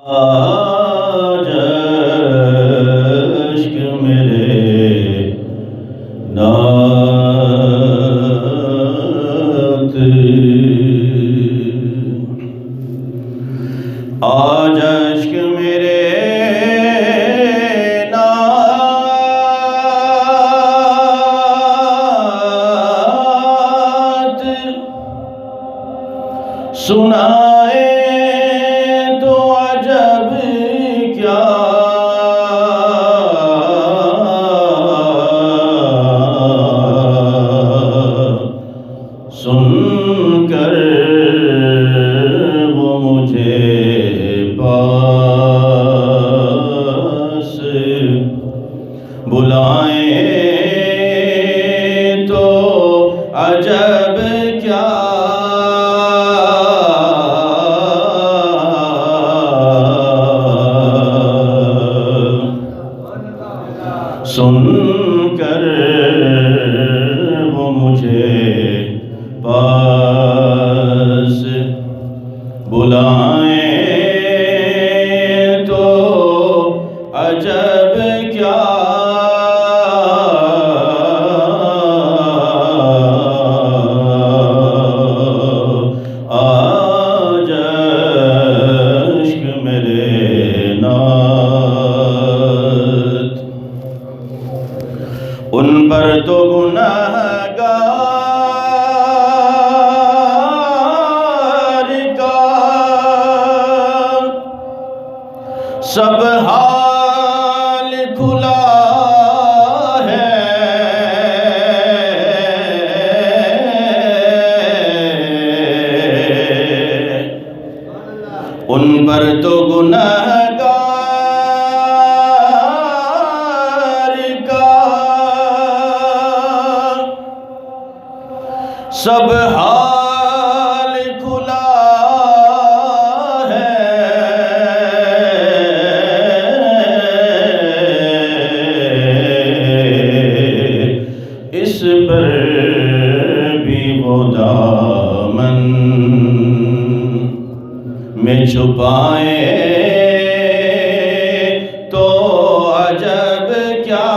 آج عشق میرے نعت، آج عشق میرے نعت سنائے تو عجب کیا، سن کر وہ مجھے پاس بلائیں تو عجب کیا، سن کر وہ مجھے پاس بلائیں تو عجب کیا، آج عشق میرے نعت ان پر تو گنہگار کا سب حال کھلا ہے، ان پر تو گنہگار کا سب حال کھلا ہے، اس پر بھی وہ دامن میں چھپائے تو عجب کیا،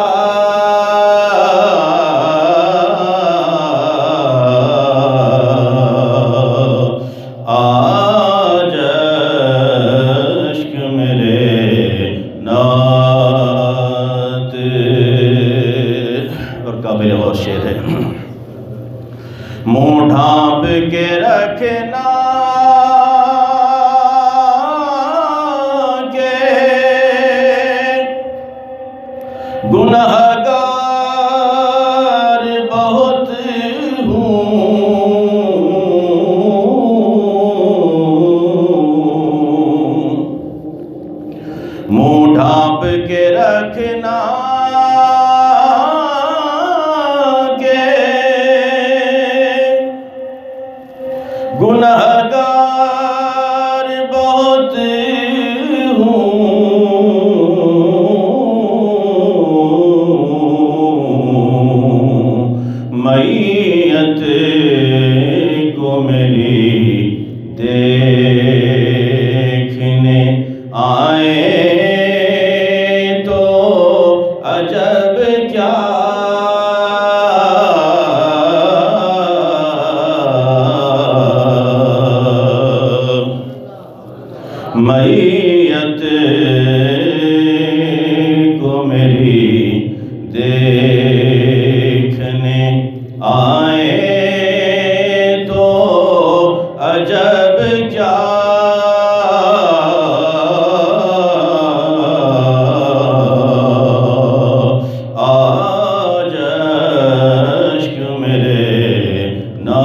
آج عشق میرے نعت۔ اور قابل غور شعر ہے، منہ ڈھانپ کے رکھنا کہ گنہگار بہت ہوں، منہ ڈھانپ کے رکھنا کہ گنہگار بہت ہوں، میت کو میری دیکھنے آئے تو عجب کیا، میت کو میری دیکھنے آئے تو عجب کیا، آج عشق میرے نعت۔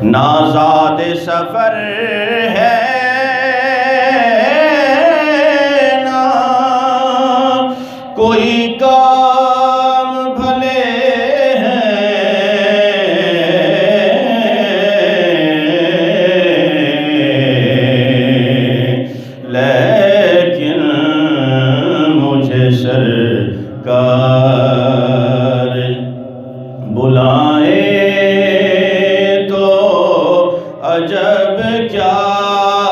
نازاد سفر ہے نا کوئی کام بھلے ہیں، لیکن مجھے سرکار بلائیں تو عجب اب کیا